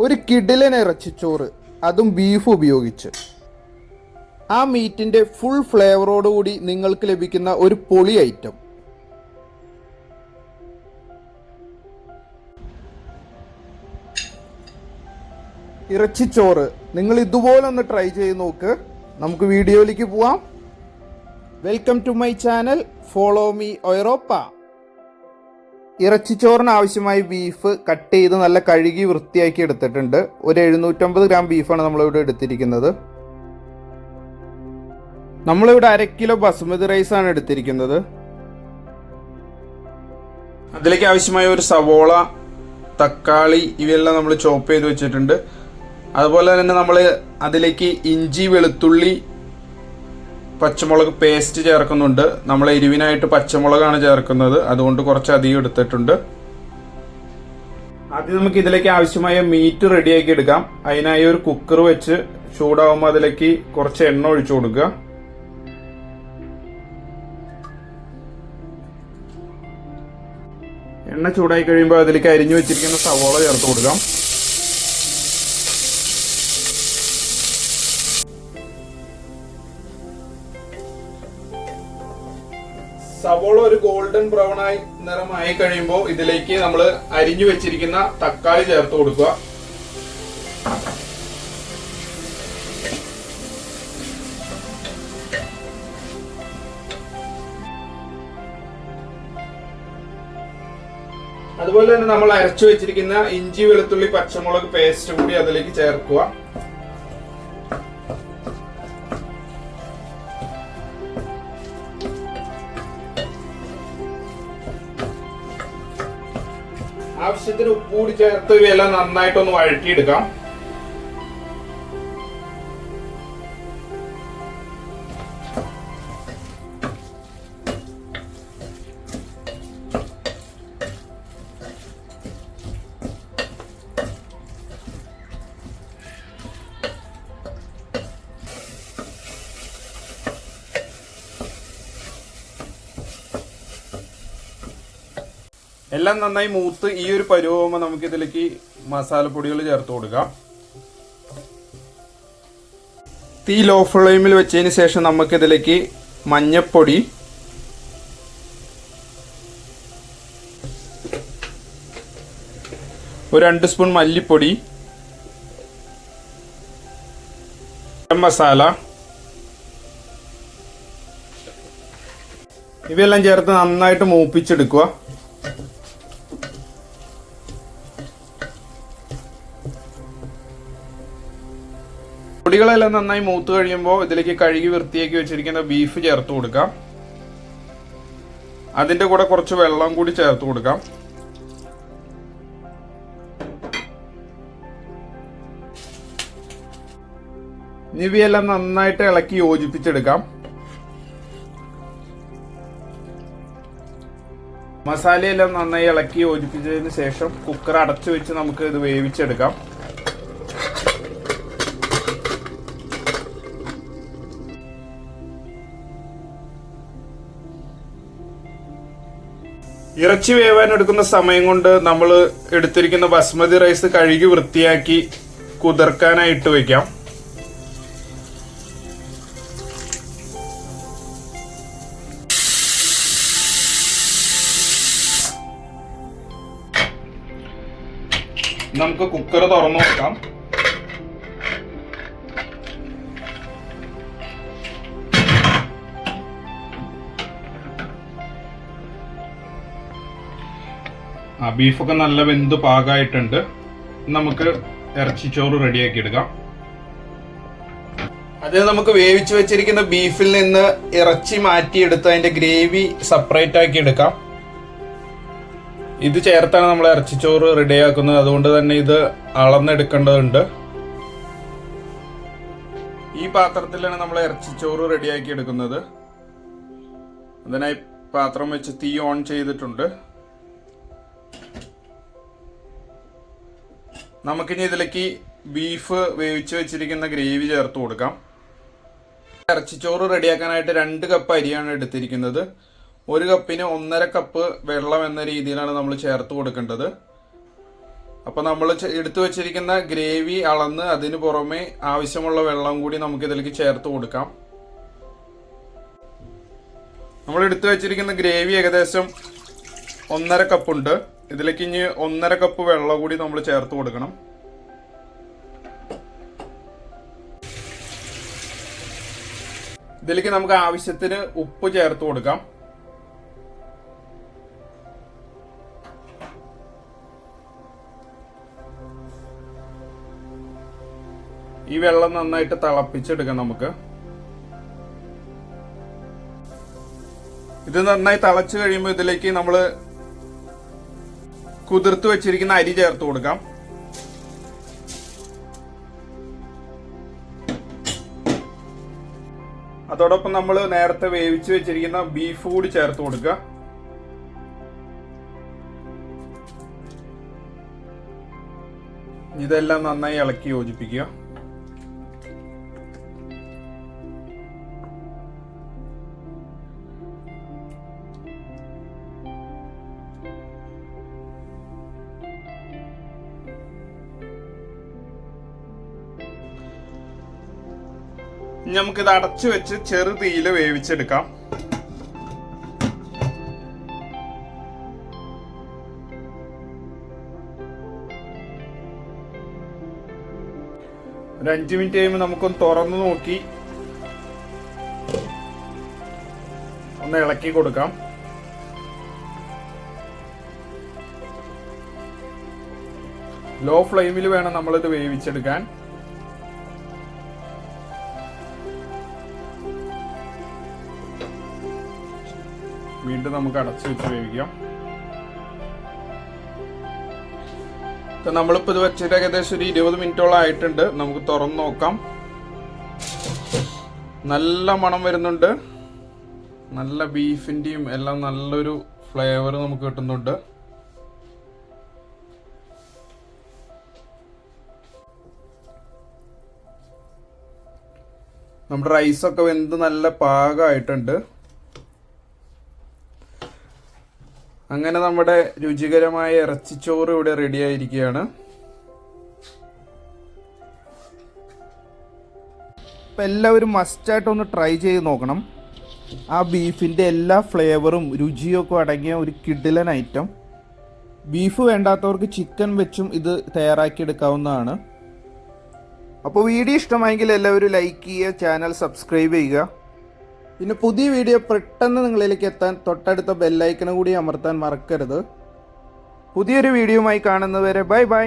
ഒരു കിടിലൻ ഇറച്ചിച്ചോറ്, അതും ബീഫ് ഉപയോഗിച്ച്. ആ മീറ്റിൻ്റെ ഫുൾ ഫ്ലേവറോടുകൂടി നിങ്ങൾക്ക് ലഭിക്കുന്ന ഒരു പൊളി ഐറ്റം. ഇറച്ചിച്ചോറ് നിങ്ങൾ ഇതുപോലെ ഒന്ന് ട്രൈ ചെയ്ത് നോക്ക്. നമുക്ക് വീഡിയോയിലേക്ക് പോവാം. Welcome to my channel, follow me ഒയറോപ്പ. ഇറച്ചിച്ചോറിന് ആവശ്യമായി ബീഫ് കട്ട് ചെയ്ത് നല്ല കഴുകി വൃത്തിയാക്കി എടുത്തിട്ടുണ്ട്. ഒരു 750 ഗ്രാം ബീഫാണ് നമ്മളിവിടെ എടുത്തിരിക്കുന്നത്. നമ്മളിവിടെ 1/2 കിലോ ബസുമതി റൈസാണ് എടുത്തിരിക്കുന്നത്. അതിലേക്ക് ആവശ്യമായ ഒരു സവോള, തക്കാളി ഇവയെല്ലാം നമ്മൾ ചോപ്പ് ചെയ്ത് വെച്ചിട്ടുണ്ട്. അതുപോലെ തന്നെ നമ്മൾ അതിലേക്ക് ഇഞ്ചി, വെളുത്തുള്ളി, പച്ചമുളക് പേസ്റ്റ് ചേർക്കുന്നുണ്ട്. നമ്മൾ എരിവിനായിട്ട് പച്ചമുളകാണ് ചേർക്കുന്നത്, അതുകൊണ്ട് കുറച്ച് അധികം എടുത്തിട്ടുണ്ട്. ആദ്യം നമുക്ക് ഇതിലേക്ക് ആവശ്യമായ മീറ്റ് റെഡിയാക്കി എടുക്കാം. അതിനായി ഒരു കുക്കർ വെച്ച് ചൂടാവുമ്പോൾ അതിലേക്ക് കുറച്ച് എണ്ണ ഒഴിച്ചു കൊടുക്കുക. എണ്ണ ചൂടായി കഴിയുമ്പോൾ അതിലേക്ക് അരിഞ്ഞു വെച്ചിരിക്കുന്ന സവോള ചേർത്ത് കൊടുക്കാം. സവോള ഒരു ഗോൾഡൻ ബ്രൗൺ ആയി നിറമായി കഴിയുമ്പോൾ ഇതിലേക്ക് നമ്മൾ അരിഞ്ഞു വെച്ചിരിക്കുന്ന തക്കാളി ചേർത്ത് കൊടുക്കുക. അതുപോലെ തന്നെ നമ്മൾ അരച്ചു വെച്ചിരിക്കുന്ന ഇഞ്ചി, വെളുത്തുള്ളി, പച്ചമുളക് പേസ്റ്റ് കൂടി അതിലേക്ക് ചേർക്കുക. ആവശ്യത്തിന് ഉപ്പ് കൂടി ചേർത്ത് ഇവയെല്ലാം നന്നായിട്ടൊന്ന് വഴറ്റിയെടുക്കാം. എല്ലാം നന്നായി മൂത്ത് ഈ ഒരു പരുവാകുമ്പോൾ നമുക്ക് ഇതിലേക്ക് മസാലപ്പൊടികൾ ചേർത്ത് കൊടുക്കാം. തീ ലോ ഫ്ലെയിമിൽ വെച്ചതിന് ശേഷം നമുക്കിതിലേക്ക് മഞ്ഞപ്പൊടി, ഒരു 2 സ്പൂൺ മല്ലിപ്പൊടി, ഗരം മസാല ഇവയെല്ലാം ചേർത്ത് നന്നായിട്ട് മൂപ്പിച്ചെടുക്കുക. പൊടികളെല്ലാം നന്നായി മൂത്ത് കഴിയുമ്പോൾ ഇതിലേക്ക് കഴുകി വൃത്തിയാക്കി വെച്ചിരിക്കുന്ന ബീഫ് ചേർത്ത് കൊടുക്കാം. അതിന്റെ കൂടെ കുറച്ച് വെള്ളം കൂടി ചേർത്ത് കൊടുക്കാം. ഇവയെല്ലാം നന്നായിട്ട് ഇളക്കി യോജിപ്പിച്ചെടുക്കാം. മസാലയെല്ലാം നന്നായി ഇളക്കി യോജിപ്പിച്ചതിന് ശേഷം കുക്കർ അടച്ചു വെച്ച് നമുക്ക് ഇത് വേവിച്ചെടുക്കാം. ഇറച്ചി വേവാൻ എടുക്കുന്ന സമയം കൊണ്ട് നമ്മൾ എടുത്തിരിക്കുന്ന ബസ്മതി റൈസ് കഴുകി വൃത്തിയാക്കി കുതിർക്കാനായിട്ട് വെക്കാം. നമുക്ക് കുക്കർ തുറന്നു നോക്കാം. ബീഫൊക്കെ നല്ല വെന്ത് പാകമായിട്ടുണ്ട്. നമുക്ക് ഇറച്ചിച്ചോറ് റെഡിയാക്കി എടുക്കാം. അതിന് നമുക്ക് വേവിച്ച് വെച്ചിരിക്കുന്ന ബീഫിൽ നിന്ന് ഇറച്ചി മാറ്റിയെടുത്ത് അതിന്റെ ഗ്രേവി സെപ്പറേറ്റ് ആക്കി എടുക്കാം. ഇത് ചേർത്താണ് നമ്മൾ ഇറച്ചിച്ചോറ് റെഡിയാക്കുന്നത്, അതുകൊണ്ട് തന്നെ ഇത് അളന്നെടുക്കേണ്ടതുണ്ട്. ഈ പാത്രത്തിലാണ് നമ്മൾ ഇറച്ചിച്ചോറ് റെഡിയാക്കി എടുക്കുന്നത്. അതിനായി പാത്രം വെച്ച് തീ ഓൺ ചെയ്തിട്ടുണ്ട്. നമുക്കിനി ഇതിലേക്ക് ബീഫ് വേവിച്ച് വെച്ചിരിക്കുന്ന ഗ്രേവി ചേർത്ത് കൊടുക്കാം. ഇറച്ചിച്ചോറ് റെഡിയാക്കാനായിട്ട് 2 കപ്പ് അരിയാണ് എടുത്തിരിക്കുന്നത്. 1 കപ്പിന് 1.5 കപ്പ് വെള്ളം എന്ന രീതിയിലാണ് നമ്മൾ ചേർത്ത് കൊടുക്കേണ്ടത്. അപ്പോൾ നമ്മൾ എടുത്തു വെച്ചിരിക്കുന്ന ഗ്രേവി അളന്ന് അതിന് പുറമെ ആവശ്യമുള്ള വെള്ളം കൂടി നമുക്ക് ഇതിലേക്ക് ചേർത്ത് കൊടുക്കാം. നമ്മൾ എടുത്തു വെച്ചിരിക്കുന്ന ഗ്രേവി ഏകദേശം 1.5 കപ്പുണ്ട്. ഇതിലേക്ക് ഇനി 1.5 കപ്പ് വെള്ളം കൂടി നമ്മൾ ചേർത്ത് കൊടുക്കണം. ഇതിലേക്ക് നമുക്ക് ആവശ്യത്തിന് ഉപ്പ് ചേർത്ത് കൊടുക്കാം. ഈ വെള്ളം നന്നായിട്ട് തിളപ്പിച്ചെടുക്കാം നമുക്ക്. ഇത് നന്നായി തിളച്ചു കഴിയുമ്പോൾ ഇതിലേക്ക് നമ്മൾ കുതിർത്ത് വെച്ചിരിക്കുന്ന അരി ചേർത്ത് കൊടുക്കാം. അതോടൊപ്പം നമ്മൾ നേരത്തെ വേവിച്ച് വെച്ചിരിക്കുന്ന ബീഫ് കൂടി ചേർത്ത് കൊടുക്കുക. ഇതെല്ലാം നന്നായി ഇളക്കി യോജിപ്പിക്കുക. നമുക്കിത് അടച്ചു വെച്ച് ചെറു തീയിൽ വേവിച്ചെടുക്കാം. ഒരു 5 മിനിറ്റ് കഴിയുമ്പോൾ നമുക്കൊന്ന് തുറന്നു നോക്കി ഒന്ന് ഇളക്കി കൊടുക്കാം. ലോ ഫ്ലെയിമിൽ വേണം നമ്മളിത് വേവിച്ചെടുക്കാൻ. വീണ്ടും നമുക്ക് അടച്ചു വെച്ച് വേവിക്കാം. നമ്മളിപ്പോൾ ഇത് വെച്ചിട്ട് ഏകദേശം ഒരു 20 മിനിറ്റോളം ആയിട്ടുണ്ട്. നമുക്ക് തുറന്ന് നോക്കാം. നല്ല മണം വരുന്നുണ്ട്. നല്ല ബീഫിൻ്റെയും എല്ലാം നല്ലൊരു ഫ്ലേവർ നമുക്ക് കിട്ടുന്നുണ്ട്. നമ്മുടെ റൈസൊക്കെ വെന്ത് നല്ല പാകമായിട്ടുണ്ട്. അങ്ങനെ നമ്മുടെ രുചികരമായ ഇറച്ചിച്ചോറ് ഇവിടെ റെഡി ആയിരിക്കുകയാണ്. അപ്പം എല്ലാവരും മസ്റ്റായിട്ടൊന്ന് ട്രൈ ചെയ്ത് നോക്കണം. ആ ബീഫിൻ്റെ എല്ലാ ഫ്ലേവറും രുചിയൊക്കെ അടങ്ങിയ ഒരു കിടിലൻ ഐറ്റം. ബീഫ് വേണ്ടാത്തവർക്ക് ചിക്കൻ വെച്ചും ഇത് തയ്യാറാക്കിയെടുക്കാവുന്നതാണ്. അപ്പോൾ വീഡിയോ ഇഷ്ടമായെങ്കിൽ എല്ലാവരും ലൈക്ക് ചെയ്യുക, ചാനൽ സബ്സ്ക്രൈബ് ചെയ്യുക. പിന്നെ പുതിയ വീഡിയോ പെട്ടെന്ന് നിങ്ങളിലേക്ക് എത്താൻ തൊട്ടടുത്ത ബെല്ലൈക്കൺ കൂടി അമർത്താൻ മറക്കരുത്. പുതിയൊരു വീഡിയോയുമായി കാണുന്നതുവരെ ബൈ ബൈ.